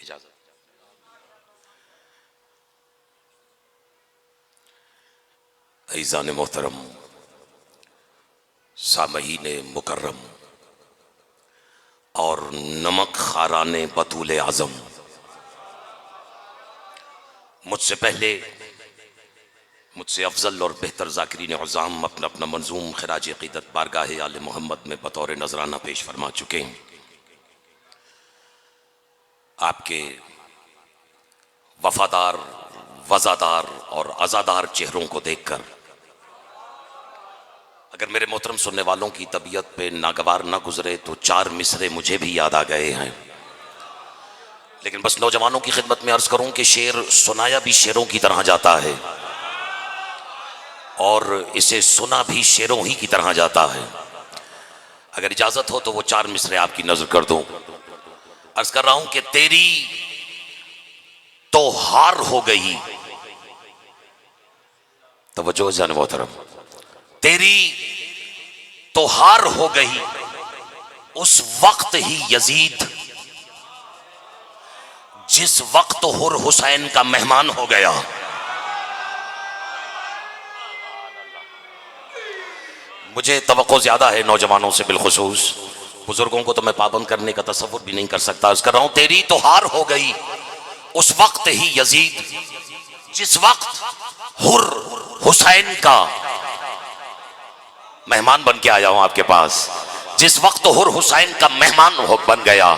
इजाजत। ऐज़ान मोहतरम, सामईन मुकर्रम और नमक खाराने बतूल आज़म, मुझसे पहले मुझसे अफजल और बेहतर ज़ाकिरीन अज़ाम अपना अपना मंजूम खिराज अक़ीदत बारगाह आले मोहम्मद में बतौर नजराना पेश फरमा चुके हैं। आपके वफादार, वज़ादार और अज़ादार चेहरों को देखकर अगर मेरे मोहतरम सुनने वालों की तबीयत पे नागवार ना गुजरे तो चार मिसरे मुझे भी याद आ गए हैं। लेकिन बस नौजवानों की खिदमत में अर्ज करूं कि शेर सुनाया भी शेरों की तरह जाता है और इसे सुना भी शेरों ही की तरह जाता है। अगर इजाजत हो तो वो चार मिसरे आपकी नजर कर दूं। अर्ज कर रहा हूं कि तेरी तो हार हो गई, तवज्जो जाने मोहतरम, तेरी तो हार हो गई उस वक्त ही यजीद जिस वक्त हुर हुसैन का मेहमान हो गया। मुझे तवक्को ज्यादा है नौजवानों से, बिलखुसूस बुजुर्गों को तो मैं पाबंद करने का तसव्वुर भी नहीं कर सकता। अर्ज कर रहा हूं तेरी तो हार हो गई उस वक्त ही यजीद जिस वक्त हुर हुसैन का मेहमान बन के आया हूं आपके पास, जिस वक्त हुर हुसैन का मेहमान बन गया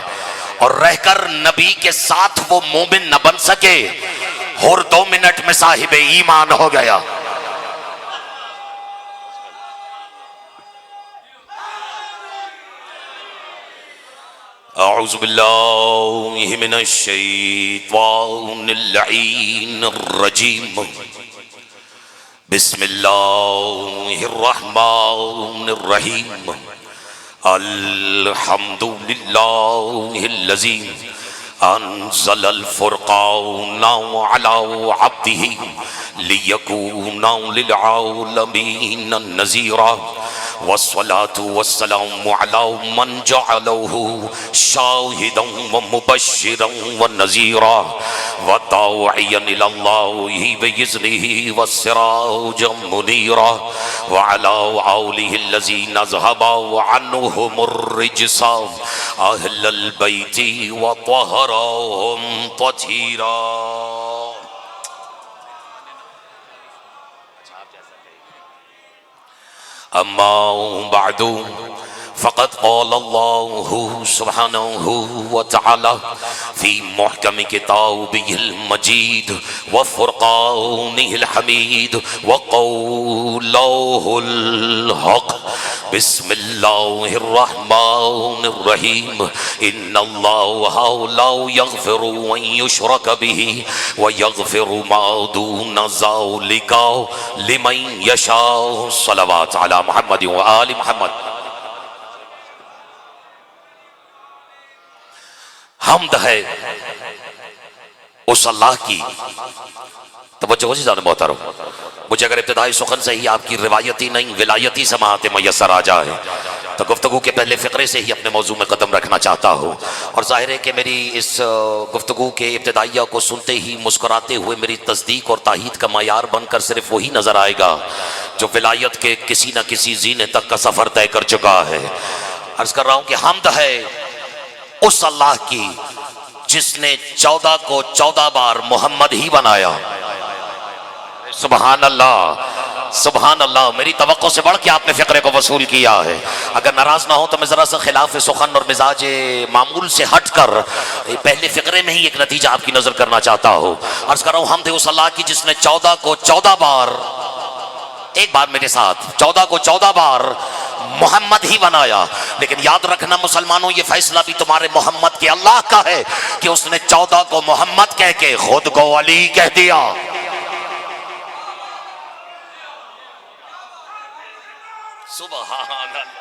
और रहकर नबी के साथ वो मोमिन न बन सके, हुर 2 मिनट में साहिब ईमान हो गया। औज़ु बिल्लाहि मिनश शैतानिर रजीम, बिस्मिल्लाहिर्रहमानिर्रहीम, अल्हम्दुलिल्लाहिल्लज़ी अंज़लल फ़ुरक़ान अला अब्दिही लियकूना लिल आलमीन नज़ीरा वस्सलातु वस्सलामु अला मन जअलहु शाहिदन व मुबश्शिरन व नज़ीरा व दाइयन इलल्लाहि बिइज़निहि व सिराजम मुनीरा व अला आलिहिल्लज़ीना ज़हबा अन्हुमुर रिज्सा अहलल बैति व तहरहुम तत्हीरा। अम्मा बादू फ़क़द क़ाल अल्लाहु सुब्हानहु व तआला फ़ी मुहकम किताबिहिल मजीद व फ़ुरक़ानिहिल हमीद व क़ौलुहुल हक़। बिस्मिल्लाहिर रहमानिर रहीम, इन्नल्लाहा ला यग़फ़िरु अन युशरक बिही व यग़फ़िरु मा दून ज़ालिका लिमन यशा। सल्लल्लाहु अला मुहम्मद व आलि मुहम्मद। हम्द है उस अल्लाह की, तवज्जो से जाने मोहतरम, मुझे अगर इब्तिदाई सुखन से ही आपकी रिवायती नहीं विलायती समाअतें मयसर आ जाए तो गुफ्तगू के पहले फ़िक्रे से ही अपने मौजू में कदम रखना चाहता हूँ। और जाहिर है कि मेरी इस गुफ्तगू के इब्तिदाइया को सुनते ही मुस्कुराते हुए मेरी तस्दीक और ताहीद का मयार बनकर सिर्फ वही नज़र आएगा जो विलायत के किसी न किसी जीने तक का सफ़र तय कर चुका है। अर्ज़ कर रहा हूँ कि हम्द है उस अल्लाह की जिसने 14 को 14 बार मोहम्मद ही बनाया। सुभान अल्लाह, सुभान अल्लाह। मेरी तवक्को से बढ़ के आपने फ़िक्रे को वसूल किया है। अगर नाराज ना हो तो मैं जरा सा खिलाफ सुखन और मिजाज मामूल से हटकर पहले फ़िक्रे में ही एक नतीजा आपकी नजर करना चाहता हूँ। अर्ज कर रहा हूँ हम थे उस अल्लाह की जिसने 14 को 14 बार, एक बार मेरे साथ, 14 को 14 बार मोहम्मद ही बनाया। लेकिन याद रखना मुसलमानों, ये फैसला भी तुम्हारे मोहम्मद के अल्लाह का है कि उसने 14 को मोहम्मद कह के खुद को अली कह दिया। सुभान अल्लाह।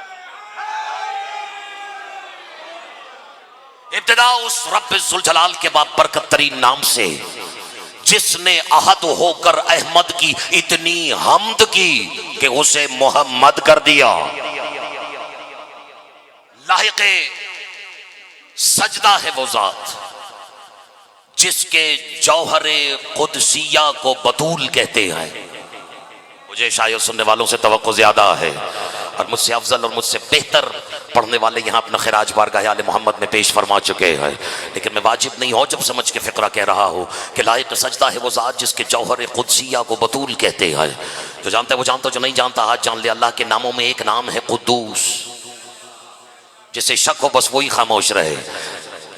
इब्तिदा उस रब्ब ज़ुल जलाल के बाबरकत तरीन नाम से जिसने अहद होकर अहमद की इतनी हम्द की कि उसे मोहम्मद कर दिया। लाहिक़े सजदा है वो जात जिसके जौहरे कुदसिया को बतूल कहते हैं। मुझे शायद सुनने वालों से तवक्को ज्यादा है और मुझसे अफजल और मुझसे बेहतर पढ़ने वाले यहाँ अपना खिराज बारगाह आले मोहम्मद में पेश फरमा चुके हैं, लेकिन मैं वाजिब नहीं हो जब समझ के फ़िक्रा कह रहा हो कि लायक सजदा है वो ज़ात जिसके जौहर कुदसिया को बतूल कहते हैं। जो जानता है वो जानता, जो नहीं जानता आज जान ले। अल्लाह के नामों में एक नाम है कुद्दूस, जिसे शक हो बस वही खामोश रहे।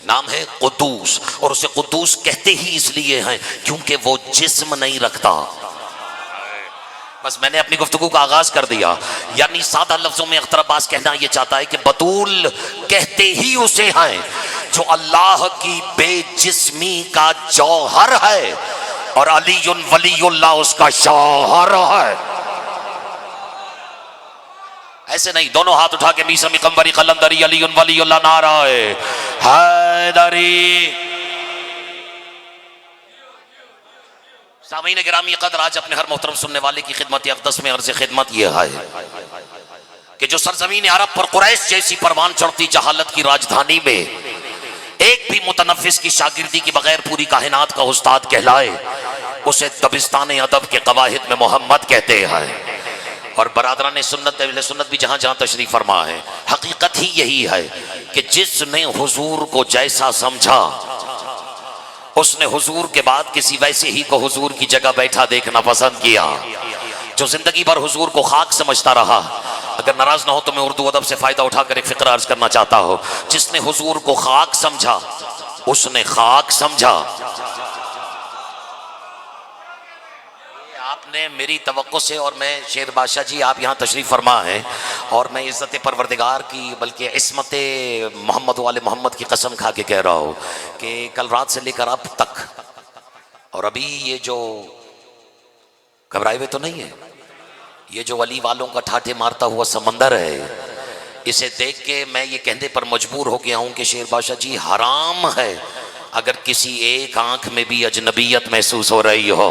नाम है कुद्दूस और उसे कुद्दूस कहते ही इसलिए हैं क्योंकि वो जिस्म नहीं रखता। बस मैंने अपनी गुफ्तगू का आगाज कर दिया, यानी सादा लफ्जों में अख्तर अब्बास कहना यह चाहता है कि बतूल कहते ही उसे हैं जो अल्लाह की बेजिस्मी का जौहर है और अलीयुन वलीयुल्लाह उसका शौहर है। ऐसे नहीं, दोनों हाथ उठा के मीसा मिकम्बरी कलंदरी अलीयुन वलीयुल्लाह नाराए हैदरी। सामीन गिरामी कदर, आज अपने हर मोहतरम सुनने वाले की खिदमत अक़दस में अर्ज़ खिदमत यह है कि जो सरजमीन अरब पर कुरैश जैसी परवान चढ़ती जहालत की राजधानी में एक भी मुतनफ़िस की शागिर्दी के बगैर पूरी कायनात का उस्ताद कहलाए, उसे दबिस्तान अदब के कवाहिद में मोहम्मद कहते हैं। और बरादरान सुन्नत अहले सुन्नत भी जहाँ जहाँ तशरीफ़ फरमा है, हकीकत ही यही है कि जिसने हुजूर को जैसा समझा उसने हुजूर के बाद किसी वैसे ही को हुजूर की जगह बैठा देखना पसंद किया। जो जिंदगी भर हुजूर को खाक समझता रहा, अगर नाराज ना हो तो मैं उर्दू अदब से फायदा उठाकर एक फिक्र अर्ज करना चाहता हूं। जिसने हुजूर को खाक समझा उसने खाक समझा। आपने मेरी तवक्को से, और मैं शेर बादशाह जी आप यहाँ तशरीफ़ फरमा है और मैं इज़्ज़त परवरदिगार की बल्कि इस्मत मोहम्मद वाले मोहम्मद की कसम खा के कह रहा हूँ कि कल रात से लेकर अब तक और अभी ये जो घबराए हुए तो नहीं है, ये जो वली वालों का ठाठे मारता हुआ समंदर है, इसे देख के मैं ये कहने पर मजबूर हो गया हूँ कि शेर बादशाह जी हराम है अगर किसी एक आंख में भी अजनबियत महसूस हो रही हो।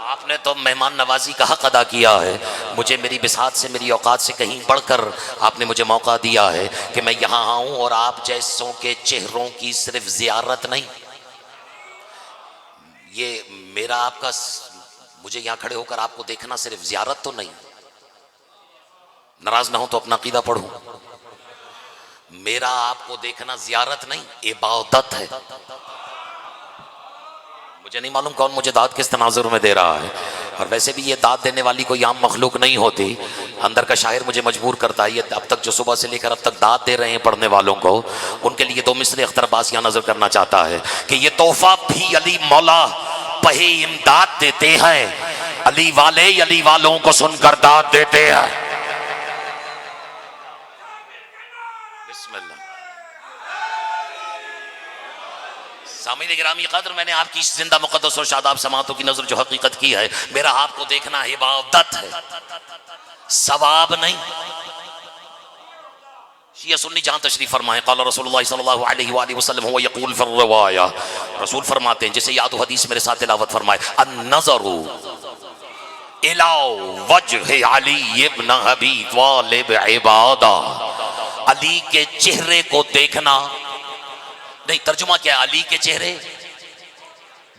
आपने तो मेहमान नवाजी का हक अदा किया है, मुझे मेरी बिसात से मेरी औकात से कहीं बढ़कर आपने मुझे मौका दिया है कि मैं यहाँ आऊँ और आप जैसों के चेहरों की सिर्फ जियारत नहीं, ये मेरा आपका मुझे यहाँ खड़े होकर आपको देखना सिर्फ जियारत तो नहीं, नाराज ना हो तो अपना अकीदा पढ़ूं, मेरा आपको देखना जियारत नहीं इबादत है। मुझे नहीं मालूम कौन मुझे दाद किस तनाजुर में दे रहा है, और वैसे भी ये दाद देने वाली कोई आम मखलूक नहीं होती। अंदर का शायर मुझे मजबूर करता है, ये अब तक जो सुबह से लेकर अब तक दाद दे रहे हैं पढ़ने वालों को, उनके लिए दो मिसरे अख्तर अब्बास यहाँ नजर करना चाहता है कि ये तोहफा भी अली मौला पहे इमदाद देते हैं, अली वाले अली वालों को सुनकर दाद देते हैं। बिस्मिल्लाह। सामीन गिरामी कदर, मैंने आपकी जिंदा मुकद्दस और शादाब समातों की नजर जो हकीकत की है, मेरा आपको देखना इबादत है, सवाब नहीं। शिया सुन्नी जहां तशरीफ फरमाए, क़ाला रसूलुल्लाह सल्लल्लाहु अलैहि वसल्लम हुवा यक़ूल फ़िर रिवाया, रसूल फरमाते हैं, जिसे याद हो हदीस मेरे साथ तिलावत फरमाए, अन-नज़रु इला वजह अली इब्न अबी तालिब इबादा, अली के चेहरे को देखना नहीं, तर्जुमा क्या है, अली के चेहरे,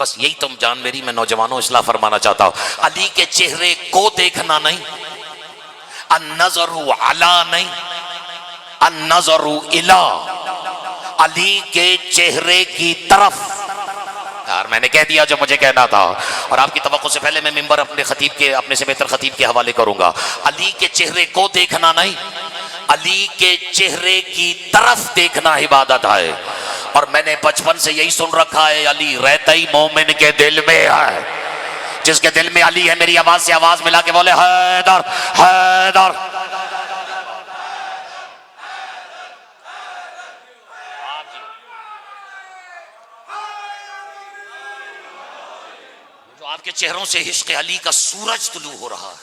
बस यही तुम जान मेरी, मैं नौजवानों इस्लाह फरमाना चाहता हूं, अली के चेहरे को देखना नहीं, अन-नज़रु अला नहीं, अन-नज़रु इला, अली के चेहरे की तरफ। यार मैंने कह दिया जो मुझे कहना था, और आपकी तवक्को से पहले मैं मिंबर अपने खतीब के, अपने से बेहतर खतीब के हवाले करूंगा। अली के चेहरे को देखना नहीं, अली के चेहरे की तरफ देखना इबादत है। और मैंने बचपन से यही सुन रखा है, अली रहता ही मोमिन के दिल में है, जिसके दिल में अली है मेरी आवाज से आवाज मिला के बोले हैदर हैदर। जो आपके चेहरों से इश्क अली का सूरज तुलू हो रहा है,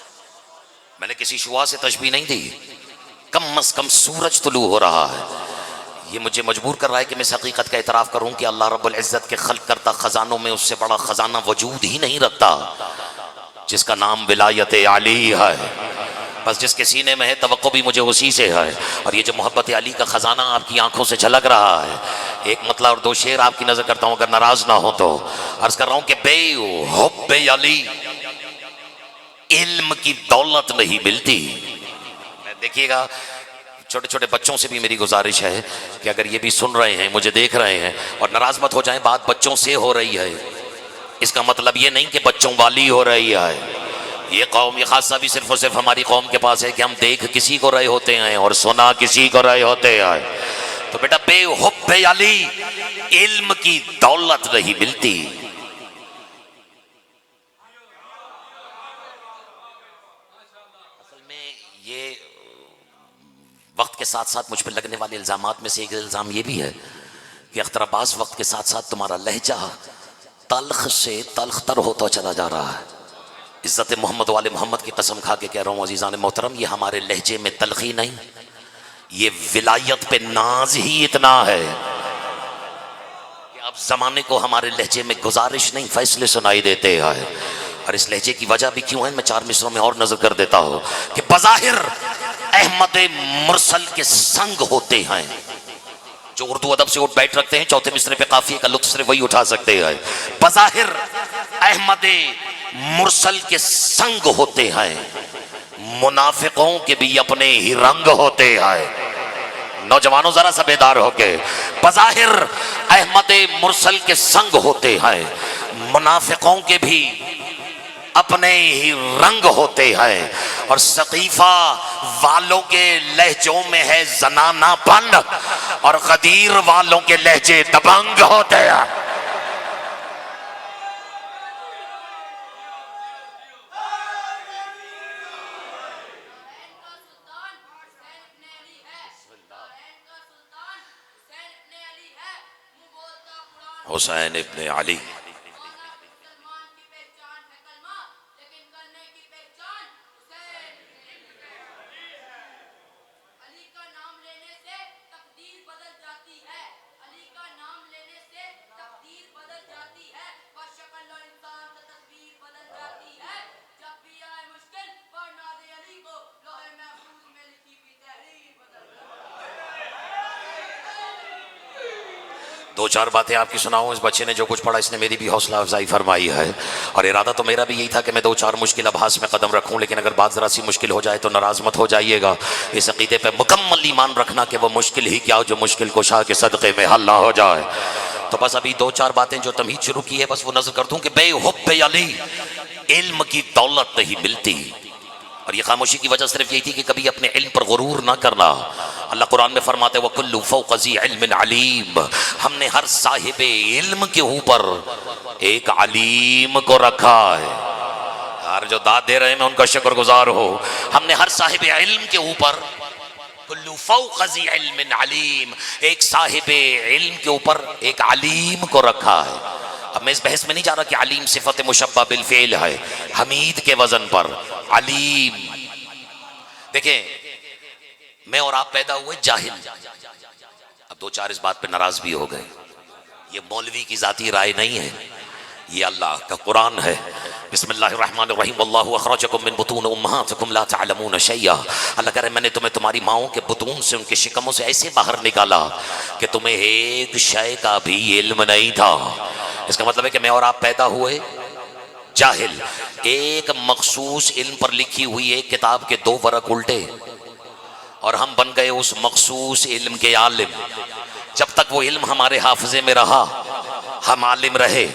मैंने किसी शुआ से तशबीह नहीं दी, कम अज कम सूरज तुलू हो रहा है, ये मुझे मजबूर कर रहा है कि मैं इस हकीकत का एतराफ़ करूं कि अल्लाह रब्बुल इज़्ज़त के खल्क़ करता ख़जानों में उससे बड़ा ख़जाना वजूद ही नहीं रखता, जिसका नाम विलायत अली है। बस जिसके सीने में है तवक्को भी मुझे उसी से है, और ये जो मोहब्बत अली का ख़जाना आपकी आंखों से झलक रहा है, एक मतलब और दो शेर आपकी नजर करता हूं, अगर नाराज ना हो तो। अर्ज कर रहा हूं कि बेहुब्बे अली इल्म की दौलत नहीं मिलती। देखिएगा, छोटे छोटे बच्चों से भी मेरी गुजारिश है कि अगर ये भी सुन रहे हैं, मुझे देख रहे हैं, और नाराज मत हो जाएं, बात बच्चों से हो रही है, इसका मतलब ये नहीं कि बच्चों वाली हो रही है। ये कौम, ये खासा भी सिर्फ और सिर्फ हमारी कौम के पास है कि हम देख किसी को रहे होते हैं और सुना किसी को रहे होते हैं। तो बेटा, बेहुब्बे अली इल्म की दौलत नहीं मिलती। असल में ये वक्त के साथ साथ मुझ पर लगने वाले इल्जामात में से एक इल्जाम ये भी है कि अख्तराबाज वक्त के साथ साथ तुम्हारा लहजा तल्ख से तल्ख तर होता चला जा रहा है। इज्जत मोहम्मद वाले मोहम्मद की कसम खा के कह रहा हूँ अजीज़ान मोहतरम, ये हमारे लहजे में तलखी नहीं, ये विलायत पे नाज ही इतना है कि अब जमाने को हमारे लहजे में गुजारिश नहीं, फैसले सुनाई देते हैं। और इस लहजे की वजह भी क्यों है, मैं 4 मिसरों में और नजर कर देता हूँ कि बज़ाहिर अहमद मुरसल के संग होते हैं। जो उर्दू अदब से उठ बैठ रखते हैं, चौथे मिसरे पे काफिये का लुत्फ सिर्फ वही उठा सकते हैं। बज़ाहिर अहमद मुरसल के संग होते हैं, मुनाफिकों के भी अपने ही रंग होते हैं। नौजवानों जरा सा बेदार होके, बज़ाहिर अहमद मुरसल के संग होते हैं, मुनाफिकों के भी अपने ही रंग होते हैं। और सकीफा वालों के लहजों में है जनानापन और गदीर वालों के लहजे दबंग होते हैं। हुसैन इब्ने अली दो चार बातें आपकी सुनाऊं। इस बच्चे ने जो कुछ पढ़ा, इसने मेरी भी हौसला अफजाई फरमाई है। और इरादा तो मेरा भी यही था कि मैं दो चार मुश्किल आभास में कदम रखूं, लेकिन अगर बात जरा सी मुश्किल हो जाए तो नाराज मत हो जाइएगा। इस अकीदे पे मुकम्मल ईमान रखना कि वो मुश्किल ही क्या, जो मुश्किल कुशा के सदक़े में हल ना हो जाए। तो बस अभी दो चार बातें जो तमहीद शुरू की है, बस वो नजर कर दूं कि बेहुब्बे अली इल्म की दौलत नहीं मिलती। और ये खामोशी की वजह सिर्फ यही थी कि कभी अपने इल्म पर गुरूर ना करना। अल्लाह कुरान में फरमाते हैं वकुल्लु फौक़ ज़ी इल्मिन अलीम, हमने हर साहिब इल्म के ऊपर एक अलीम को रखा है। यार जो दाद दे रहे हैं मैं उनका शुक्रगुजार हो। हमने हर साहिब इल्म के ऊपर कुल्लु फौक़ ज़ी इल्मिन अलीम, एक साहिब इल्म के ऊपर एक अलीम को रखा है। अब मैं इस बहस में नहीं जा रहा कि अलीम सिफत मुशब्बा बिल फ़ेल है, हमीद के वजन पर अलीम। देखें, मैं और आप पैदा हुए जाहिल। अब दो चार इस बात पे नाराज भी हो गए। ये मौलवी की जाती राय नहीं है, ये अल्लाह का कुरान है। बिस्मिल्लाहिर्रहमानिर्रहीम, वल्लाहु अखरजकुम मिन बुतून उम्महातिकुम ला तअलमून शैया। अल्लाह कह रहे मैंने तुम्हें तुम्हारी माओं के बुतून से, उनके शिकमों से ऐसे बाहर निकाला कि तुम्हें एक शय का भी इल्म नहीं था। इसका मतलब है कि मैं और आप पैदा हुए जाहिल। एक मखसूस इल्म पर लिखी हुई एक किताब के 2 वरक उल्टे और हम बन गए उस मखसूस इल्म के आलिम। जब तक वो इल्म हमारे हाफजे में रहा हम आलिम रहे,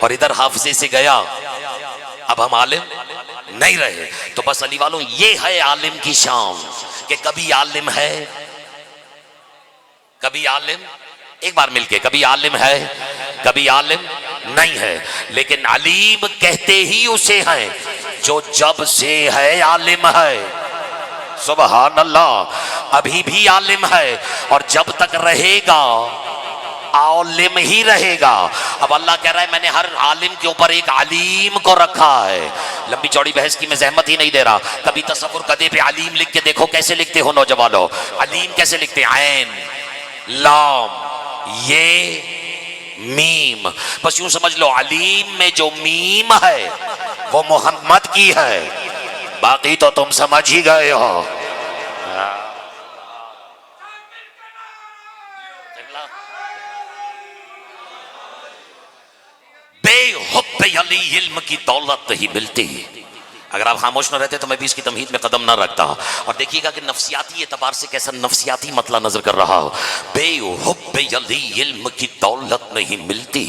और इधर हाफजे से गया अब हम आलिम नहीं रहे। तो बस अली वालों, ये है आलिम की शान कि कभी आलिम है, कभी आलिम, एक बार मिलके, कभी आलिम है कभी आलिम नहीं है। लेकिन अलीम कहते ही उसे हैं जो जब से है आलिम है। सुभान अल्लाह, अभी भी आलिम है और जब तक रहेगा आलिम ही रहेगा। अब अल्लाह कह रहा है मैंने हर आलिम के ऊपर एक अलीम को रखा है। लंबी चौड़ी बहस की मैं जहमत ही नहीं दे रहा। कभी तसव्वुर कदे पे अलीम लिख के देखो, कैसे लिखते हो नौजवानों? अलीम कैसे लिखते हैं? ऐन लाम ये मीम। बस यूं समझ लो अलीम में जो मीम है वो मोहम्मद की है, बाकी तो तुम समझ ही गए हो। हुब्बे अली इल्म की दौलत नहीं मिलती। अगर आप खामोश न रहते तो मैं भी इसकी तमहीद में कदम ना रखता। और देखिएगा कि नफ्सियाती एतबार से कैसा नफ्सियाती मतला नजर कर रहा हो। बेहुब्बे अली इल्म की दौलत नहीं मिलती,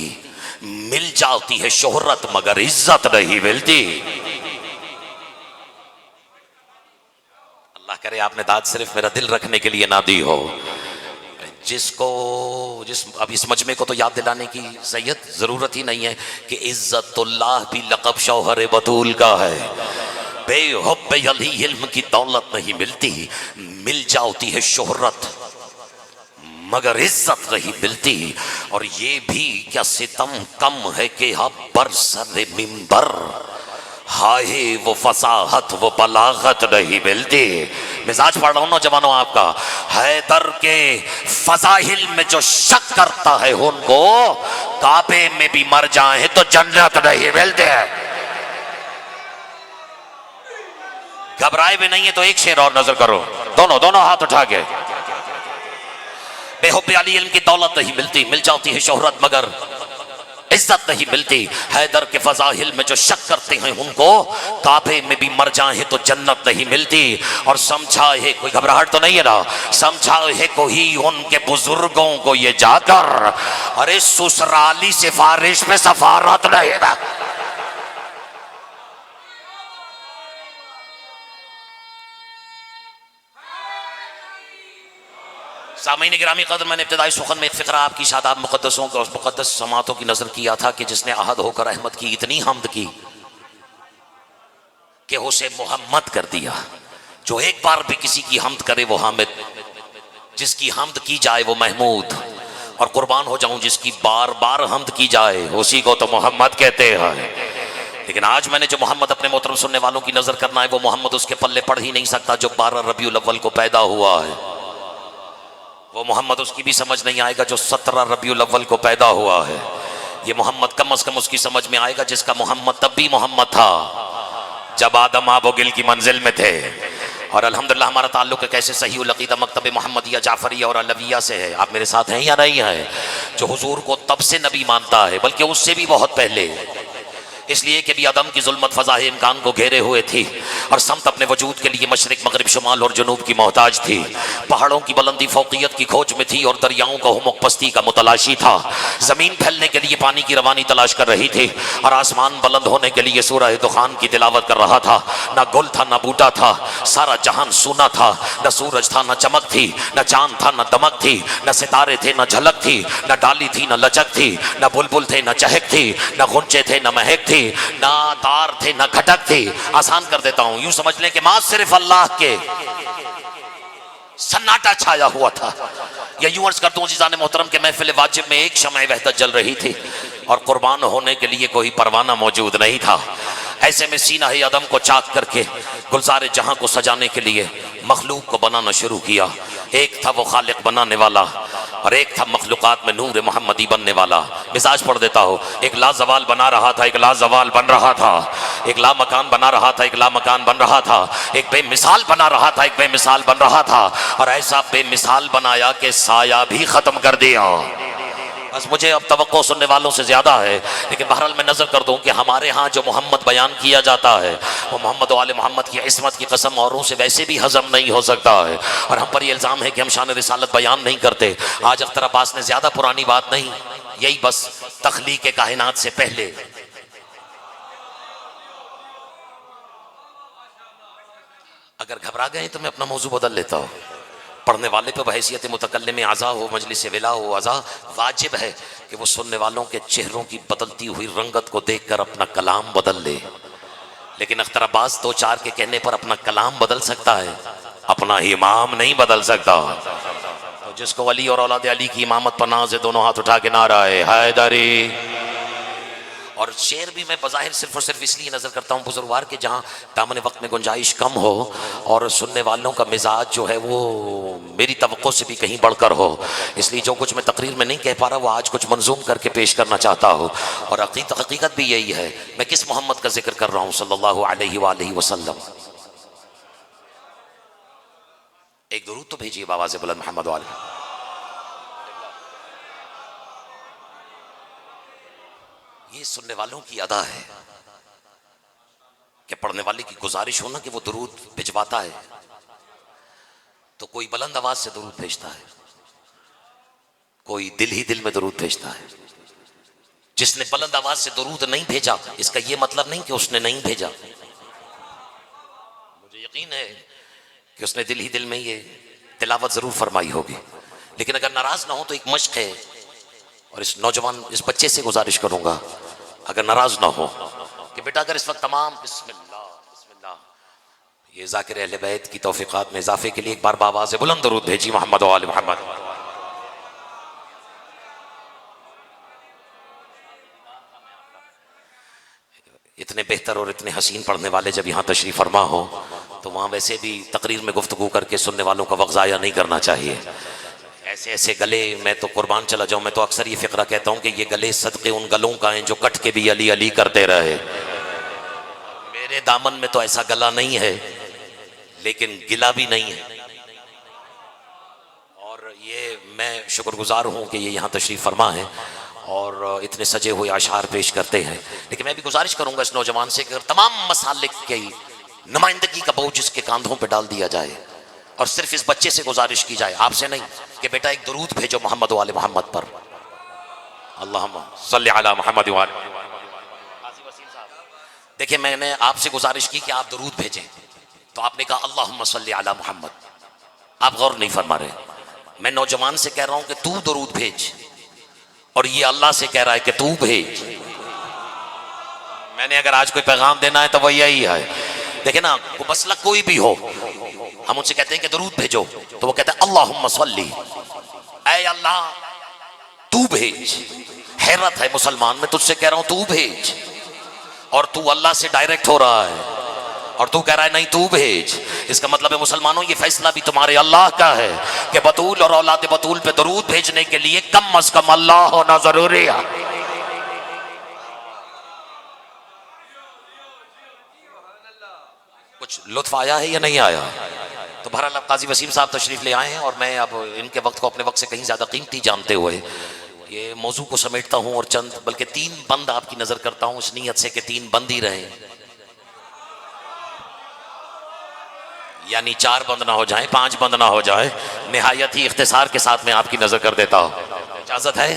मिल जाती है शोहरत मगर इज्जत नहीं मिलती। अल्लाह करे आपने दाद सिर्फ मेरा दिल रखने के लिए ना दी हो। अब इस मजमे को तो याद दिलाने की सैयद जरूरत ही नहीं है कि इज्जतुल्लाह भी लक़ब शौहर बतूल का है। बेहुब्बे अली इल्म की दौलत नहीं मिलती, मिल जाती है शोहरत मगर इज्जत नहीं मिलती। और ये भी क्या सितम कम है कि हम बरसर मिंबर, हाय वो फसाहत वो बलागत नहीं मिलती। मिजाज पढ़ रहा हूं नौजवानों आपका। हैदर के फजाहिल में जो शक करता है उनको काबे में भी मर जाए तो जन्नत नहीं मिलते। घबराए भी नहीं है तो एक शेर और नजर करो, दोनों दोनों हाथ उठा के। बेहुब्बे अली इल्म की दौलत नहीं मिलती, मिल जाती है शोहरत मगर इज्जत नहीं मिलती। हैदर के फजाहिल में जो शक करते हैं उनको काबे में भी मर जाए तो जन्नत नहीं मिलती। और समझा है कोई घबराहट तो नहीं है ना, समझा है कोई उनके बुजुर्गों को ये जाकर, अरे ससुराली सिफारिश पे सफारत नहीं ना। सामीन गिरामी कदर, मैंने इब्तिदाई सुखन में एक फ़िक्रा आपकी शादाब मुक़द्दसों को मुक़द्दस समातों की नज़र किया था कि जिसने अहद होकर अहमद की इतनी हमद की कि उसे मोहम्मद कर दिया। जो एक बार भी किसी की हमद करे वो हामिद, जिसकी हमद की जाए वो महमूद, और कुर्बान हो जाऊं जिसकी बार बार हमद की जाए उसी को तो मोहम्मद कहते हैं। लेकिन आज मैंने जो मोहम्मद अपने मोहतरम सुनने वालों की नज़र करना है वो मोहम्मद उसके पल्ले पढ़ ही नहीं सकता जो 12 रबीउल अव्वल को पैदा हुआ है। वो मोहम्मद उसकी भी समझ नहीं आएगा जो 17 रबीउल अव्वल को पैदा हुआ है। ये मोहम्मद कम से कम उसकी समझ में आएगा जिसका मोहम्मद तब भी मोहम्मद था जब आदम आबो गिल की मंजिल में थे। और अल्हम्दुलिल्लाह हमारा ताल्लुक कैसे सही उल अक़ीदा मकतब मोहम्मदिया जाफरिया और अलविया से है। आप मेरे साथ हैं या नहीं है? जो हुजूर को तब से नबी मानता है बल्कि उससे भी बहुत पहले, इसलिए कि भी आदम की जुल्मत फ़ज़ा इम्कान को घेरे हुए थी और समत अपने वजूद के लिए मशरिक मगरिब शुमाल और जनूब की मोहताज थी। पहाड़ों की बुलंदी फ़ौक़ियत की खोज में थी और दरियाओं का हुमुक पस्ती का मुतलाशी था। ज़मीन फैलने के लिए पानी की रवानी तलाश कर रही थी और आसमान बुलंद होने के लिए सूरह दुखान की तिलावत कर रहा था। न गुल था न बूटा था, सारा जहान सूना था। न सूरज था न चमक थी, न चांद था न दमक थी, न सितारे थे न झलक थी, न डाली थी न लचक थी, न बुलबुल थे न चहक थी, न गुंचे थे न महक थी, ना तार थे ना खटक थी। आसान कर देता हूं, यूं समझ लें कि मां सिर्फ अल्लाह के सन्नाटा छाया हुआ था। या यूं अर्ज कर दूं जीज़ान मोहतरम के महफिल वाजिब में एक शमअ वहदत जल रही थी और कुर्बान होने के लिए कोई परवाना मौजूद नहीं था। ऐसे में सीना है आदम को चाक करके गुलजार जहां को सजाने के लिए मखलूक को बनाना शुरू किया। एक था वो खालिक बनाने वाला और एक था मखलूकात में नूर मोहम्मदी बनने वाला। मिजाज पढ़ देता हो। एक लाजवाल बना रहा था, एक लाजवाल बन रहा था। एक ला मकान बना रहा था, एक ला मकान बन रहा था। एक बेमिसाल बना रहा था, एक बेमिसाल बन रहा था। और ऐसा बेमिसाल बनाया कि साया भी खत्म कर दिया। बस मुझे अब तवक्को सुनने वालों से ज़्यादा है, लेकिन बहरहाल मैं नज़र कर दूं कि हमारे यहाँ जो मोहम्मद बयान किया जाता है वो मोहम्मद वाले मोहम्मद की इस्मत की कसम औरों से वैसे भी हजम नहीं हो सकता है। और हम पर ये इल्ज़ाम है कि हम शान रिसालत बयान नहीं करते। आज अख्तर अब्बास ने ज़्यादा पुरानी बात नहीं, यही बस तख्लीक कायनात से पहले अगर घबरा गए तो मैं अपना मौजू बदल लेता हूँ। पढ़ने वाले पे बहैसियत मुतकल्लिम आज़ा हो, मजलिस विला हो आज़ा, वाजिब है कि वो सुनने वालों के चेहरों की बदलती हुई रंगत को देखकर अपना कलाम बदल ले। लेकिन अख्तर अब्बास दो चार के कहने पर अपना कलाम बदल सकता है, अपना इमाम नहीं बदल सकता। तो जिसको अली और औलाद अली की इमामत पर नाज़ है दोनों हाथ उठा के नारा है हैदरी। और शेर भी मैं बज़ाहिर सिर्फ और सिर्फ इसलिए नज़र करता हूँ बुजुर्गवार के जहाँ दामन वक्त में गुंजाइश कम हो और सुनने वालों का मिजाज जो है वो मेरी तवक्को से भी कहीं बढ़कर हो, इसलिए जो कुछ मैं तकरीर में नहीं कह पा रहा वो आज कुछ मंजूम करके पेश करना चाहता हूँ। और हकीकत भी यही है। मैं किस मोहम्मद का जिक्र कर रहा हूँ सल्लल्लाहु अलैहि वसल्लम। एक दुरूद तो भेजिए बाबा से बुलंद मोहम्मद वाले। ये ये सुनने वालों की अदा है कि पढ़ने वाले की गुजारिश हो ना कि वो दुरूद भिजवाता है तो कोई बुलंद आवाज से दुरूद भेजता है, कोई दिल ही दिल में दुरूद भेजता है। जिसने बुलंद आवाज से दुरूद नहीं भेजा इसका यह मतलब नहीं कि उसने नहीं भेजा, मुझे यकीन है कि उसने दिल ही दिल में ये तिलावत जरूर फरमाई होगी। लेकिन अगर नाराज ना हो तो एक मश्क है, और इस नौजवान इस बच्चे से गुजारिश करूंगा अगर नाराज ना हो कि बेटा अगर इस वक्त तमाम बिस्मिल्लाह बिस्मिल्लाह ये ज़ाकिर अहले बैत की तौफीक़ात में इजाफे के लिए एक बार बावाज़ बुलंद दरूद भेजी मोहम्मद व आले मोहम्मद। इतने बेहतर और इतने हसीन पढ़ने वाले जब यहाँ तशरीफ़ फरमा हो तो वहाँ वैसे भी तकरीर में गुफ्तगू करके सुनने वालों का वक्त ज़ाया नहीं करना चाहिए। ऐसे ऐसे गले, मैं तो कुर्बान चला जाऊँ, मैं तो अक्सर ये फ़िक्रा कहता हूँ कि ये गले सदक़े उन गलों का हैं जो कट के भी अली अली करते रहे। मेरे दामन में तो ऐसा गला नहीं है लेकिन गिला भी नहीं है, और ये मैं शुक्रगुजार हूँ कि ये यहाँ तशरीफ़ फरमा है और इतने सजे हुए अशार पेश करते हैं। लेकिन मैं भी गुजारिश करूँगा इस नौजवान से कि तमाम मसालिक की नुमाइंदगी का बोझ इसके कांधों पर डाल दिया जाए और सिर्फ इस बच्चे से गुजारिश की जाए, आपसे नहीं, कि बेटा एक दुरूद भेजो मोहम्मद वाले मोहम्मद पर, अल्लाहुम्मा सल्ली अला मोहम्मद व आले। देखिए मैंने आपसे गुजारिश की कि आप दुरूद भेजें तो आपने कहा अल्लाहुम्मा सल्ली अला मोहम्मद, आप गौर नहीं फरमा रहे। मैं नौजवान से कह रहा हूं कि तू दुरूद भेज और ये अल्लाह से कह रहा है कि तू भेज। मैंने अगर आज कोई पैगाम देना है तो वह यही है। देखे ना, वो मसला कोई भी हो, हम उनसे कहते हैं कि दुरूद भेजो तो वो कहते हैं अल्लाहुम्मा सल्ली, ऐ अल्लाह तू भेज। हैरत है मुसलमान, मैं तुझसे कह रहा हूं तू भेज और तू अल्लाह से डायरेक्ट हो रहा है और तू कह रहा है नहीं तू भेज। इसका मतलब है मुसलमानों ये फैसला भी तुम्हारे अल्लाह का है कि बतूल और औलाद बतूल पे दरूद भेजने के लिए कम अज कम अल्लाह होना जरूरी है। कुछ लुत्फ आया है या नहीं आया? तो बहरहाल काजी वसीम साहब तशरीफ ले आए हैं और मैं अब इनके वक्त को अपने वक्त से कहीं ज्यादा कीमती जानते हुए ये मौजू को समेटता हूं और चंद बल्कि 3 बंद आपकी नजर करता हूं इस नीयत से कि 3 बंद ही रहे, यानी 4 बंद ना हो जाए, 5 बंद ना हो जाए। निहायत ही इख्तिसार के साथ मैं आपकी नजर कर देता हूं, इजाजत है?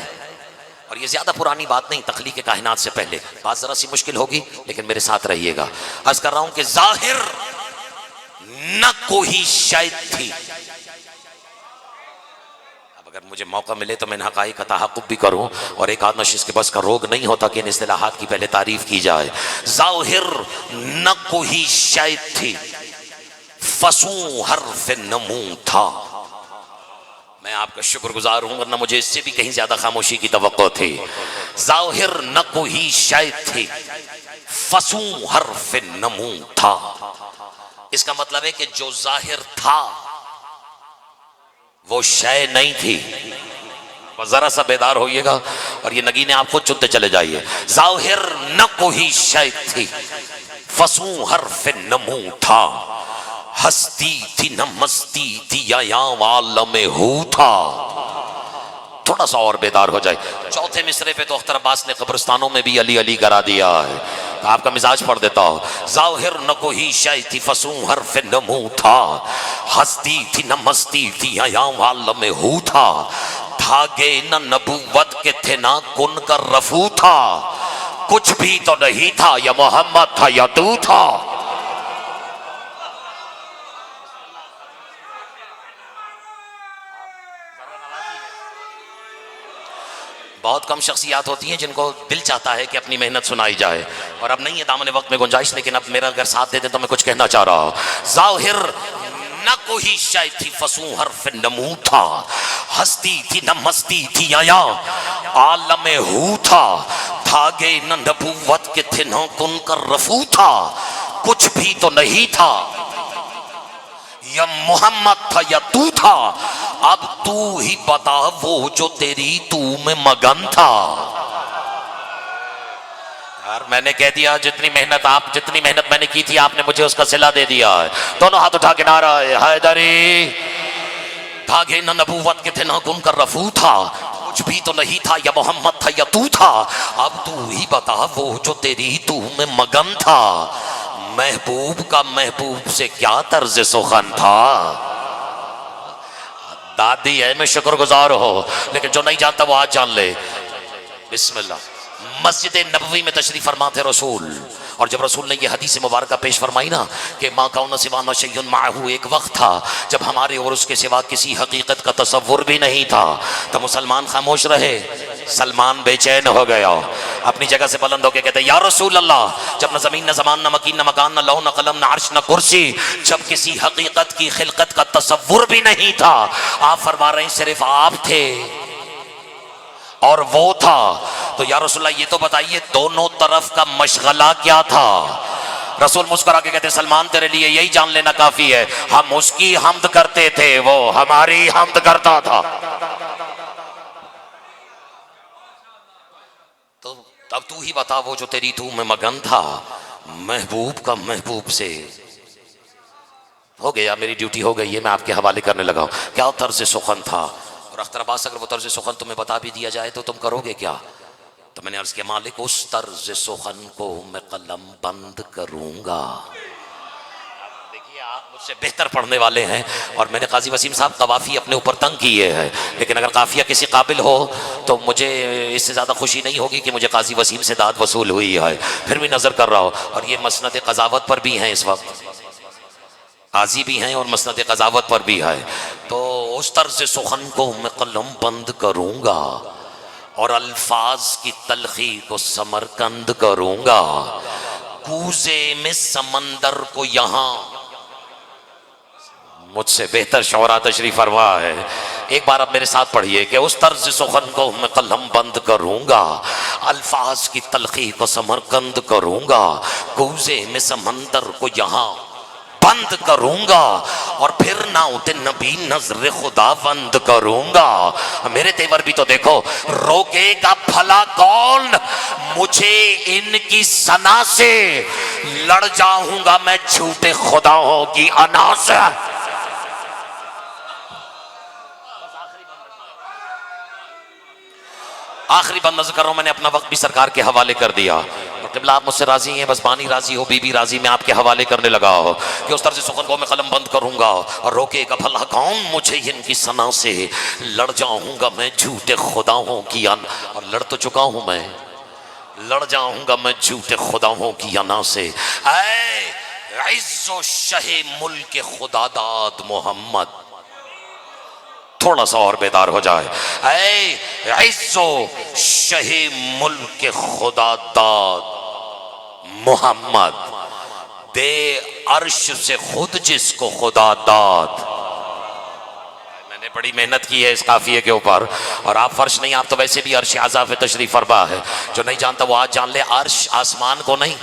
और ये ज्यादा पुरानी बात नहीं, तख्लीक कायनात से पहले बात जरा सी मुश्किल होगी लेकिन मेरे साथ रहिएगा। अर्ज कर रहा हूं कि जाहिर न कोई शायद थी। अब अगर मुझे मौका मिले तो मैं हकाइक का तहक़्क़ुक़ भी करूं और एक आध नशिश के बस का रोग नहीं होता कि इन इस्तिलाहात की पहले तारीफ की जाए। जाहिर न कोई शायद थी, फसू हर्फ नमू था। मैं आपका शुक्रगुजार हूं वरना मुझे इससे भी कहीं ज्यादा खामोशी की तवक्को थी। जाहिर न कोई शायद थी, फसू हर्फ नमू था। इसका मतलब है कि जो जाहिर था वो शय नहीं थी। जरा सा बेदार होइएगा और ये नगीने आप खुद चुनते चले जाइए। जाहिर न कोई शय थी, फसू हर्फ नमू था। हस्ती थी न मस्ती थी या वालम हू था। थोड़ा सा और बेदार हो जाए। चौथे मिसरे पे तो अख्तर अब्बास ने कब्रिस्तानों में भी अली अली करा दिया है। तो आपका मिजाज पढ़ देता हो। जाहिर न कोई शय थी, फसू हर्फ नमू था। हस्ती थी न मस्ती थी या वालम हू था। धागे न नबूवत के थे ना कुन कर रफू था। कुछ भी तो नहीं था, या मोहम्मद था या तू था। बहुत कम शख्सियात होती हैं जिनको दिल चाहता है कि अपनी मेहनत सुनाई जाए, और अब नहीं है दामन वक्त में गुंजाइश, लेकिन अब मेरा अगर साथ दे दे तो मैं कुछ कहना चाह रहा हूं। जाहिर न कोई शायद थी, फसू हर्फ नमू था। हस्ती थी न मस्ती थी या आलम हू था। धागे न नबूवत के थे न कुन कर रफू था। कुछ भी तो नहीं था, या मोहम्मद था या तू था। अब तू ही बता वो जो तेरी तू में मगन था। यार मैंने कह दिया जितनी मेहनत मैंने की थी आपने मुझे उसका सिला दे दिया है। दोनों हाथ उठा के नारा हैदरी। धागे न नबूवत के थे ना कुन कर रफू था। कुछ भी तो नहीं था, या मोहम्मद था या तू था, अब तू ही बता वो जो तेरी तू में मगन था, महबूब का महबूब से क्या तर्ज सुखन था। दादी है मैं शुक्रगुजार हो, लेकिन जो नहीं जानता वो आज जान ले। बिस्मिल्लाह। मस्जिद नबवी में तशरीफ फरमा थे रसूल, और जब रसूल ने ये हदीस मुबारक पेश फरमाई ना कि माँ कौन सिवा शय्युन माहू, एक वक्त था जब हमारे और उसके सिवा किसी हकीकत का तसव्वुर भी नहीं था, तो मुसलमान खामोश रहे। सलमान बेचैन हो गया, अपनी जगह से बुलंद होकर कहते या रसूल अल्लाह, जब न जमीन न जमान न मकीन न मकान न लौ न कलम न अर्श न कुर्सी, जब किसी हकीकत की खिलकत का तसव्वुर भी नहीं था, आप फरमा रहे हैं सिर्फ आप थे और वो था, तो या रसूलल्लाह ये तो बताइए दोनों तरफ का मशगला क्या था। रसूल मुस्कुरा के कहते सलमान तेरे लिए यही जान लेना काफी है, हम उसकी हम्द करते थे, वो हमारी हम्द करता था। तो अब तू ही बता वो जो तेरी तू में मगन था, महबूब का महबूब से हो गया। मेरी ड्यूटी हो गई है, मैं आपके हवाले करने लगा हूं। क्या तर्ज सुखन था, और अख्तर अब्बास अगर वो तर्ज सुखन तुम्हें बता भी दिया जाए तो तुम करोगे क्या। तो मैंने अर्ज किया मालिक उस तर्ज सुखन को मैं कलम बंद करूंगा। देखिए आप मुझसे बेहतर पढ़ने वाले हैं, और मैंने काजी वसीम साहब कवाफी अपने ऊपर तंग किए हैं, लेकिन अगर काफिया किसी काबिल हो तो मुझे इससे ज़्यादा खुशी नहीं होगी कि मुझे काजी वसीम से दाद वसूल हुई है। फिर भी नज़र कर रहा हो, और ये मसनद कज़ावत पर भी हैं, इस वक्त आजी भी हैं और मसनद कज़ावत पर भी है। तो उस तर्ज सुखन को मैं कलम बंद करूंगा और अल्फाज की तलखी को समरकंद करूंगा, कूजे में समंदर को यहां। मुझसे बेहतर शौरा तशरीफ फरमा है, एक बार अब मेरे साथ पढ़िए कि उस तर्ज सुखन को मैं कलम बंद करूंगा, अल्फाज की तलखी को समरकंद करूंगा, कूजे में समंदर को यहां बंद करूंगा, और फिर ना उते नबी नजर खुदा बंद करूंगा। मेरे तेवर भी तो देखो, रोकेगा भला कौन मुझे इनकी सना से, लड़ जाऊंगा मैं झूठे खुदाओं की अना से। आखिरी बंद नजर कर रहा हूं, मैंने अपना वक्त भी सरकार के हवाले कर दिया, और क़िबला आप मुझसे राजी हैं, बस बानी राजी हो, बीबी राजी, मैं आपके हवाले करने लगा हो कि उस तरह से सुखन को मैं कलम बंद करूंगा, और रोकेगा भला कौन मुझे इनकी सना से, लड़ जाऊंगा मैं झूठे खुदाओं की अना, और लड़ तो चुका हूं मैं, लड़ जाऊंगा मैं झूठे खुदाओं की अना से। ऐ इज्जो शहे मुल्क खुदादाद मोहम्मद, थोड़ा सा और बेदार हो जाए, ऐ इज्जो शहे मुल्क खुदादाद मोहम्मद, दे अर्श से खुद जिसको खुदा दाद। मैंने बड़ी मेहनत की है इस काफिये के ऊपर, और आप फर्श नहीं, आप तो वैसे भी अर्श आज़ा पे तशरीफ फरमा है। जो नहीं जानता वो आज जान ले, अर्श आसमान को नहीं,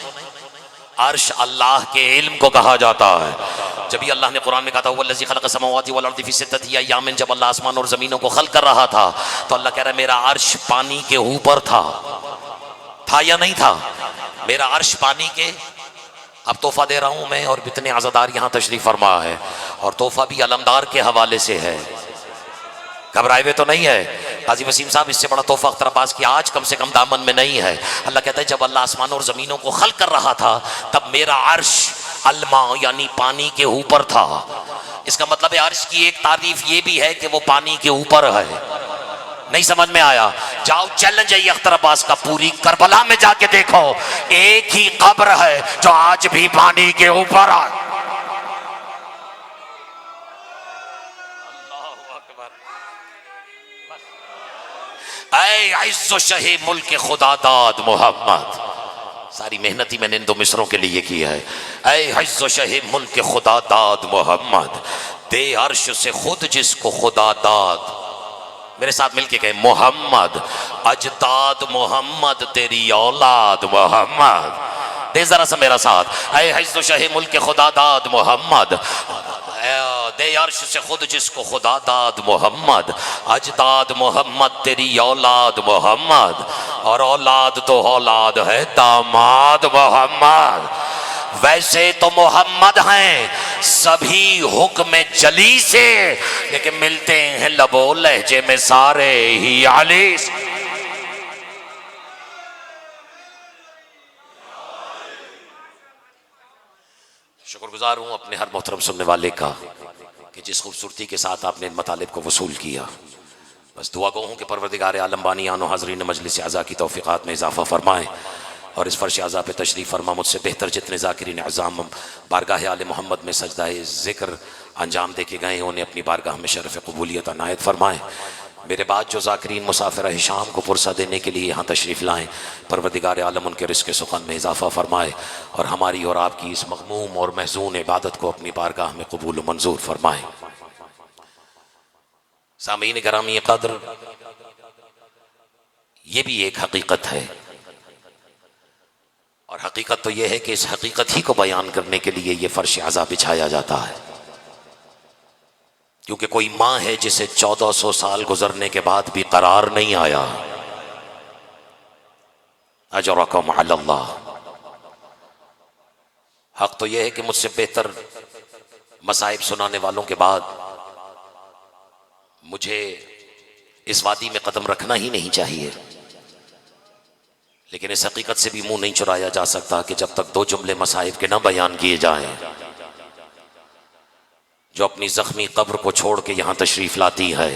अर्श अल्लाह के इल्म को कहा जाता है। जब भी अल्लाह ने कुरान में कहा था वल्लज़ी खलक़ समावाति वल अर्ज़ फ़ी सित्तति अय्यामिन, जब अल्लाह आसमान और ज़मीनों को खल्क़ कर रहा था तो अल्लाह कह रहा है मेरा अर्श पानी के ऊपर था या नहीं था, मेरा अर्श पानी के। अब तोहफा दे रहा हूं मैं, और इतने आज़ादार यहाँ तशरीफ फरमा है, और तोहफा भी अलमदार के हवाले से है, घबराए हुए तो नहीं है। काजी वसीम साहब इससे बड़ा तोहफा अख्तर अब्बास की आज कम से कम दामन में नहीं है। अल्लाह कहता है जब अल्लाह आसमान और ज़मीनों को खल्क़ कर रहा था तब मेरा अर्श अलमा यानी पानी के ऊपर था। इसका मतलब है अर्श की एक तारीफ ये भी है कि वो पानी के ऊपर है। नहीं समझ में आया? जाओ चैलेंज है अख्तर अब्बास का, पूरी करबला में जाके देखो, एक ही कब्र है जो आज भी पानी के ऊपर है। ऐ इज़्ज़ो शहे मुल्क खुदादाद मोहम्मद, सारी मेहनत ही मैंने इन दो मिसरों के लिए की है। ऐ इज़्ज़ो शहे मुल्क खुदादाद मोहम्मद, दे अर्श से खुद जिसको खुदादाद। मेरे साथ मिलके कहे मोहम्मद, अजदाद मोहम्मद, तेरी औलाद मोहम्मद। दे जरा सा मेरा साथ, ऐ इज़्ज़ो शहे मुल्क खुदादाद मोहम्मद, दे अर्श से खुद जिसको खुदादाद मोहम्मद, अजदाद मोहम्मद, तेरी औलाद मोहम्मद, और औलाद तो औलाद है दामाद मोहम्मद। वैसे तो मोहम्मद हैं, सभी हुक्म जली से, लेकिन मिलते हैं लबो लहजे में सारे ही आली से। शुक्रगुजार हूं अपने हर मोहतरम सुनने वाले का कि जिस खूबसूरती के साथ आपने इन मतालिब को वसूल किया। बस दुआ गो हूँ कि परवरदिगार आलम बानी आनो हाज़रीन मजलिस आज़ा की तौफ़ीक़ात में इजाफ़ा फरमाएँ और इस फ़र्श आज़ा पे तशरीफ़ फरमा मुझसे बेहतर जितने ज़ाकिरीन अज़ाम बारगाह आले मोहम्मद में सजदाए ज़िक्र अंजाम दे के गए हैं उन्हें अपनी बारगाह में शरफ़ क़बूलियत अनायत फरमाएँ। मेरे बाद जो ज़ाकिरीन मुसाफिर हिशाम को पुरसा देने के लिए यहाँ तशरीफ़ लाएँ, परवरदिगार आलम उनके रिज़्क़ सुख़न में इजाफ़ा फरमाए और हमारी और आपकी इस मग़मूम और महज़ून इबादत को अपनी बारगाह में कबूल मंजूर फरमाए। सामीन गिरामी क़द्र, ये भी एक हकीकत है और हकीकत तो यह है कि इस हकीकत ही को बयान करने के लिए ये फ़र्श आज़ा बिछाया जाता है, क्योंकि कोई माँ है जिसे 1400 साल गुजरने के बाद भी करार नहीं आया। अजरकुम अल्लाह। हक तो यह है कि मुझसे बेहतर मसाइब सुनाने वालों के बाद मुझे इस वादी में कदम रखना ही नहीं चाहिए, लेकिन इस हकीकत से भी मुंह नहीं चुराया जा सकता कि जब तक दो जुमले मसाइब के ना बयान किए जाएं, जो अपनी जख्मी कब्र को छोड़ के यहां तशरीफ लाती है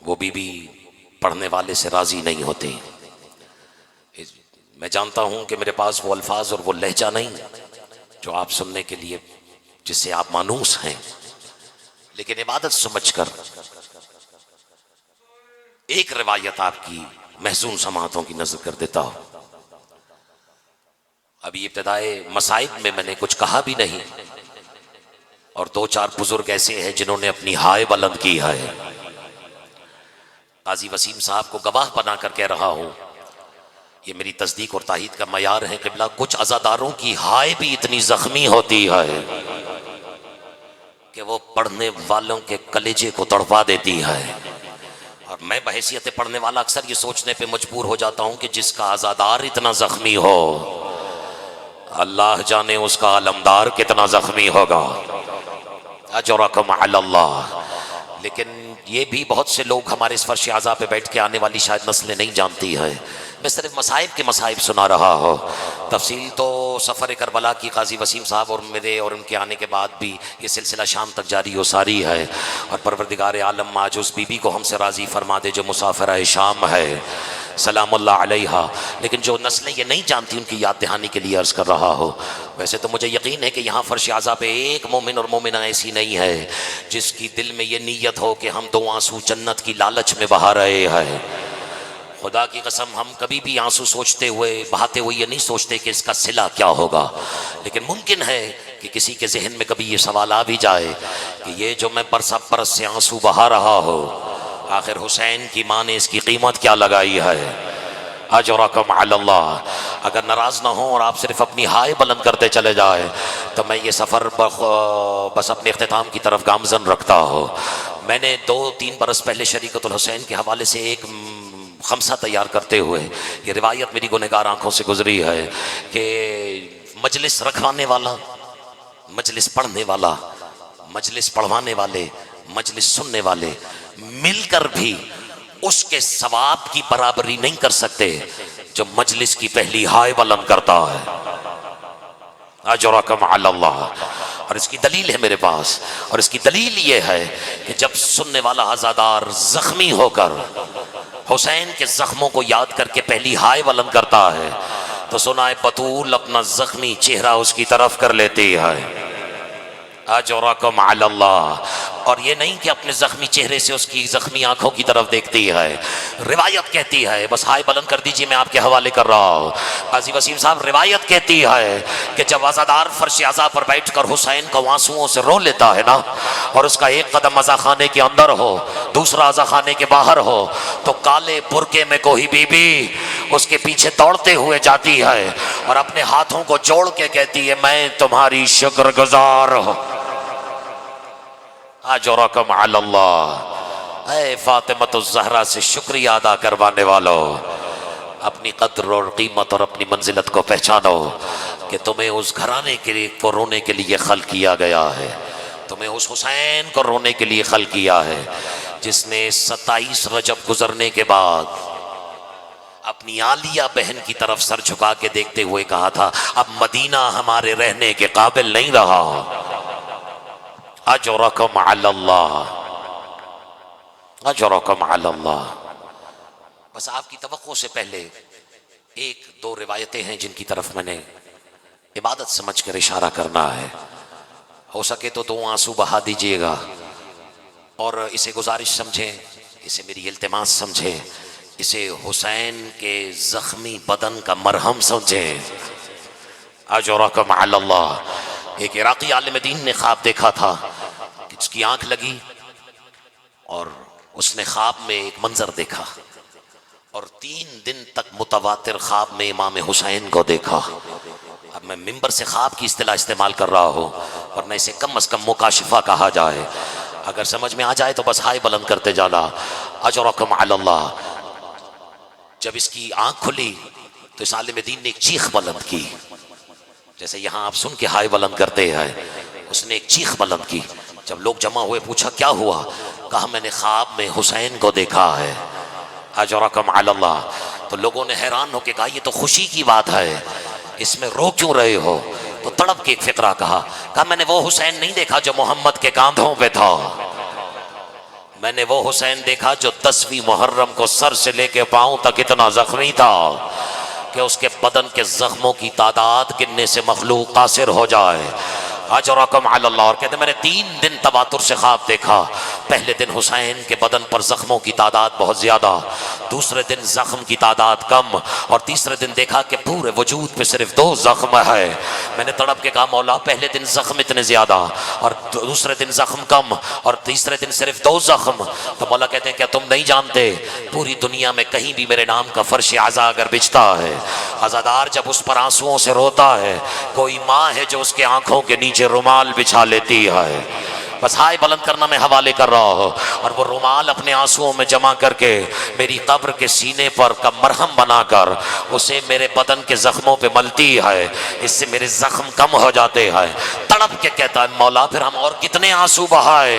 वो बीबी पढ़ने वाले से राजी नहीं होती। मैं जानता हूं कि मेरे पास वो अल्फाज और वो लहजा नहीं जो आप सुनने के लिए जिससे आप मानूस हैं, लेकिन इबादत समझकर एक रिवायत आपकी महसून समातों की नजर कर देता हूं। अभी इब्तिदाए मसाइब में मैंने कुछ कहा भी नहीं और दो चार बुजुर्ग ऐसे हैं जिन्होंने अपनी हाय बुलंद की है। काजी वसीम साहब को गवाह बना कर कह रहा हूं, ये मेरी तस्दीक और ताहीद का मयार है क़िबला, कुछ अज़ादारों की हाय भी इतनी जख्मी होती है कि वो पढ़ने वालों के कलेजे को तड़पा देती है। और मैं बहैसियत पढ़ने वाला अक्सर ये सोचने पे मजबूर हो जाता हूं कि जिसका अज़ादार इतना जख्मी हो, अल्लाह जाने उसका अलमदार कितना जख्मी होगा। अजरकुम अल्लाह। लेकिन ये भी बहुत से लोग हमारे इस फर्श आज़ा पे बैठ के आने वाली शायद नस्लें नहीं जानती है। मैं सिर्फ मसाइब के मसाइब सुना रहा हो, तफसील तो सफ़र करबला की काजी वसीम साहब और मेरे और उनके आने के बाद भी ये सिलसिला शाम तक जारी हो सारी है। और परवरदिगार आलम आज उस बीबी को हमसे राज़ी फरमा दे जो मुसाफिर शाम है, सलामुल्लाह अलैहा। लेकिन जो नस्लें ये नहीं जानती उनकी याद दहानी के लिए अर्ज़ कर रहा हो। वैसे तो मुझे यकीन है कि यहाँ फर्श आज़ा पे एक मोमिन और मोमिना ऐसी नहीं है जिसकी दिल में ये नीयत हो कि हम दो आंसू जन्नत की लालच में बहा रहे हैं। खुदा की कसम हम कभी भी आंसू सोचते हुए बहाते हुए ये नहीं सोचते कि इसका सिला क्या होगा, लेकिन मुमकिन है कि किसी के जहन में कभी ये सवाल आ भी जाए कि ये जो मैं बरसा बरस से आंसू बहा रहा हो, आखिर हुसैन की माँ ने इसकी कीमत क्या लगाई है। अजरकुम अल्लाह। अगर नाराज़ ना हो और आप सिर्फ अपनी हाय बुलंद करते चले जाए तो मैं ये सफ़र बस अपने इख्तिताम की तरफ गामजन रखता हो। मैंने 2-3 बरस पहले शरीकतुल हुसैन के हवाले से एक खमसा तैयार करते हुए ये रिवायत मेरी गुनहगार आंखों से गुजरी है कि मजलिस रखवाने वाला, मजलिस पढ़ने वाला, मजलिस पढ़वाने वाले, मजलिस सुनने वाले मिलकर भी उसके सवाब की बराबरी नहीं कर सकते जो मजलिस की पहली हाय बुलंद करता है। अजरकुम अल्लाह। और इसकी दलील है मेरे पास, और इसकी दलील ये है कि जब सुनने वाला अज़ादार जख्मी होकर हुसैन के जख्मों को याद करके पहली हाय बुलंद करता है तो सुनाए बतूल अपना जख्मी चेहरा उसकी तरफ कर लेती है। अजरकुम अल्लाह। और ये नहीं कि अपने जख्मी चेहरे से उसकी जख्मी आंखों की तरफ देखती है। रिवायत कहती है, बस हाय बुलंद कर दीजिए मैं आपके हवाले कर रहा हूँ। काजी वसीम साहब, रिवायत कहती है कि जब अज़ादार फर्श आज़ा पर बैठकर हुसैन को आंसुओं से रो लेता है ना, और उसका एक कदम अज़ा खाने के अंदर हो, दूसरा अज़ा खाने के बाहर हो, तो काले बुरके में कोई बीबी उसके पीछे दौड़ते हुए जाती है और अपने हाथों को जोड़ के कहती है, मैं तुम्हारी शुक्रगुजार हूँ। अजरकुम अल्लाह। ऐ फातिमतुज़ ज़हरा से शुक्रिया अदा करवाने वालों, अपनी कद्र और कीमत और अपनी मंजिलत को पहचानो। कि तुम्हें उस घराने के लिए को रोने के लिए खल किया गया है, तुम्हें उस हुसैन को रोने के लिए खल किया है जिसने 27 रजब गुजरने के बाद अपनी आलिया बहन की तरफ सर झुका के देखते हुए कहा था, अब मदीना हमारे रहने के काबिल नहीं रहा। अजरकम अल्लाह, अजरकम अल्लाह। बस आपकी तवक्को से पहले एक दो रिवायतें हैं जिनकी तरफ मैंने इबादत समझ कर इशारा करना है। हो सके तो 2 आंसू बहा दीजिएगा और इसे गुजारिश समझें, इसे मेरी इल्तिमास समझें, इसे हुसैन के जख्मी बदन का मरहम समझें। अजरकम अल्लाह। एक इराकी आलिम दीन ने ख्वाब देखा था कि उसकी आंख लगी और उसने ख्वाब में एक मंजर देखा और 3 दिन तक मुतवातिर ख्वाब में इमाम हुसैन को देखा। अब मैं मिंबर से ख्वाब की इस्तिलाह इस्तेमाल कर रहा हूँ वरना इसे कम अज़ कम मुकाशिफा कहा जाए। अगर समझ में आ जाए तो बस हाय बुलंद करते जाना। अजरकम अल्लाह। जब इसकी आंख खुली तो इस आलिम दीन ने एक चीख बुलंद की, जैसे यहाँ आप सुन के हाय बुलंद करते हैं, उसने एक चीख बुलंद की। जब लोग जमा हुए पूछा क्या हुआ, कहा मैंने ख्वाब में हुसैन को देखा है। अजरकम अल्लाह। तो लोगों ने हैरान होकर कहा ये तो खुशी की बात है, इसमें रो क्यों रहे हो? तो तड़प के एक फिक्रा कहा मैंने वो हुसैन नहीं देखा जो मोहम्मद के कांधों पे था, मैंने वो हुसैन देखा जो 10वीं मुहर्रम को सर से लेके पांव तक इतना जख्मी था कि उसके बदन के जख्मों की तादाद गिनने से मखलूक कासिर हो जाए। अजरकम अल्लाह। और कहते मैंने 3 दिन तबातुर से ख्वाब देखा। पहले दिन हुसैन के बदन पर जख्मों की तादाद बहुत ज्यादा, दूसरे दिन जख्म की तादाद कम और तीसरे दिन देखा कि पूरे वजूद पे सिर्फ 2 जख्म है। मैंने तड़प के कहा मौला पहले दिन जख्म इतने ज्यादा और दूसरे दिन जख्म कम और तीसरे दिन सिर्फ 2 जख्म। तो मौला कहते हैं क्या तुम नहीं जानते पूरी दुनिया में कहीं भी मेरे नाम का फर्श आज़ा अगर बिछता है, आज़ादार जब उस पर आंसुओं से रोता है, कोई माँ है जो उसके आंखों के नीचे रुमाल बिछा लेती है। बस हाय बुलंद करना मैं हवाले कर रहा हूँ और वो रुमाल अपने आंसुओं में जमा करके मेरी कब्र के सीने पर का मरहम बनाकर उसे मेरे बदन के जख्मों पे मलती है, इससे मेरे जख्म कम हो जाते हैं। तड़प के कहता है मौला फिर हम और कितने आंसू बहाए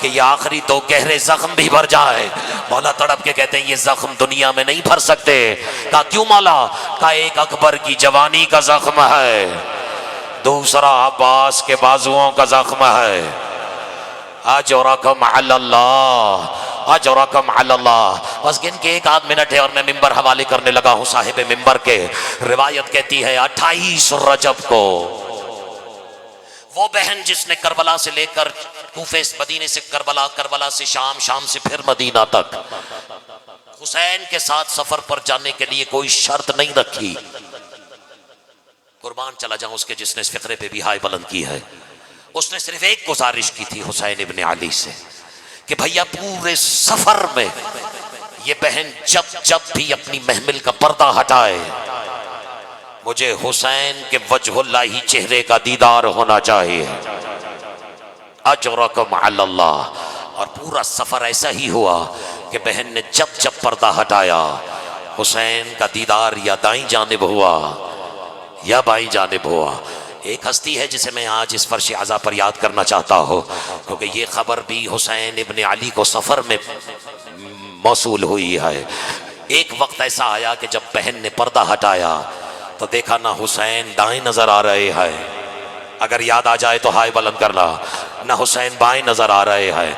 कि ये आखिरी 2 गहरे जख्म भी भर जाए। मौला तड़प के कहते हैं ये जख्म दुनिया में नहीं भर सकते। कहा क्यों मौला? कहा एक अकबर की जवानी का जख्म है, दूसरा अब्बास के बाजुओं का जख्म है। अजरकम अल्लाह, अजरकम अल्लाह। बस गिन के 1 आध मिनट है और मैं मिंबर हवाले करने लगा हूँ साहिब मिंबर के। रिवायत कहती है 28 रजब को वो बहन जिसने करबला से लेकर कूफे मदीने से करबला, करबला से शाम, शाम से फिर मदीना तक हुसैन के साथ सफर पर जाने के लिए कोई शर्त नहीं रखी, कुर्बान चला जाऊं उसके जिसने इस फिक्रे पे भी हाय बुलंद की है, उसने सिर्फ एक गुजारिश की थी हुसैन इब्ने अली से कि भैया पूरे सफर में ये बहन जब जब भी अपनी महमिल का पर्दा हटाए मुझे हुसैन के वजहुल्लाही चेहरे का दीदार होना चाहिए। अजरकम अल्लाह। और पूरा सफर ऐसा ही हुआ कि बहन ने जब जब पर्दा हटाया हुसैन का दीदार या दाईं जानिब हुआ या बाईं जानिब हुआ। एक हस्ती है जिसे मैं आज इस फर्श आज़ा पर याद करना चाहता हूँ क्योंकि ये खबर भी हुसैन इब्ने अली को सफ़र में मौसूल हुई है। एक वक्त ऐसा आया कि जब बहन ने पर्दा हटाया तो देखा ना हुसैन दाएं नज़र आ रहे हैं, अगर याद आ जाए तो हाय बुलंद करना, ना हुसैन बाएं नज़र आ रहे हैं।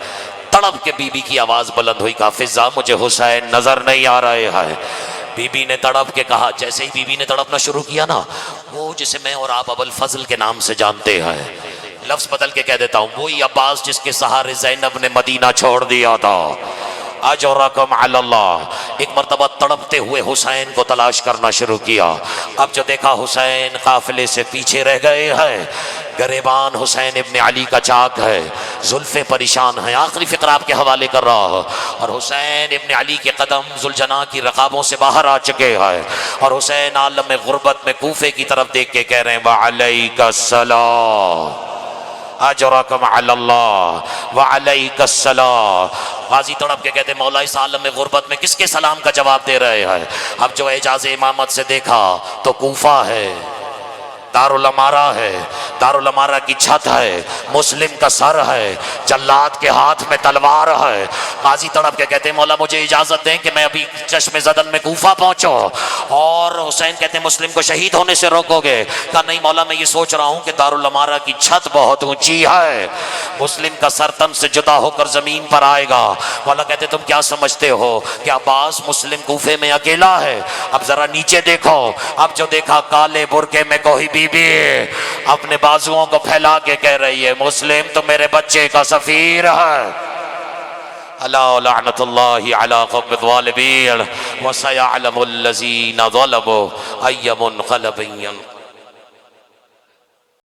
तड़प के बीबी की आवाज़ बुलंद हुई, कहा फिजा मुझे हुसैन नज़र नहीं आ रहे हैं। बीबी ने तड़प के कहा, जैसे ही बीबी ने तड़पना शुरू किया ना, वो जिसे मैं और आप अबुल फजल के नाम से जानते हैं, लफ्ज बदल के कह देता हूँ, वही अब्बास जिसके सहारे ज़ैनब ने मदीना छोड़ दिया था। अजरकम अल्लाह। एक मरतबा तड़पते हुए हुसैन को तलाश करना शुरू किया। अब जो देखा हुसैन काफिले से पीछे रह गए हैं, गरेबान हुसैन इब्ने अली का चाक है, जुल्फे परेशान हैं। आखिरी फिक्र आपके हवाले कर रहा हूँ। और हुसैन इब्ने अली के कदम जुलजना की रकाबों से बाहर आ चुके हैं और हुसैन आलम गुर्बत में कूफे की तरफ देख के कह रहे हैं वालैका सलाम अजरकम अल्लाह वालैका सलाम। गाजी तड़प के कहते मौला इस आलम में गुर्बत में किसके सलाम का जवाब दे रहे हैं? अब जो एजाज इमामत से देखा तो कूफा है, दारुल अमारा है, दारुल अमारा की छत है, मुस्लिम का सर है, जल्लाद के हाथ में तलवार है। काजी तड़प के कहते हैं मौला मुझे इजाजत दें कि मैं अभी चश्मे ज़दन में कूफा पहुंचो। और हुसैन कहते हैं मुस्लिम को शहीद होने से रोकोगे? कहा नहीं मौला मैं ये सोच रहा हूं कि दारुल अमारा की छत बहुत ऊंची है, मुस्लिम का सर तन से जुदा होकर जमीन पर आएगा। मौला कहते तुम क्या समझते हो कि अब्बास मुस्लिम कूफे में अकेला है? अब जरा नीचे देखो, अब जो देखा काले बुरके में कोई बीबी अपने बाजुओं को फैला के कह रही है मुस्लिम तो मेरे बच्चे का सफीर है। अला लअनतुल्लाहि अला क़ौमिज़ ज़ालिमीन व सयअलमुल लज़ीना ज़लमू अय्युमुन क़लबिन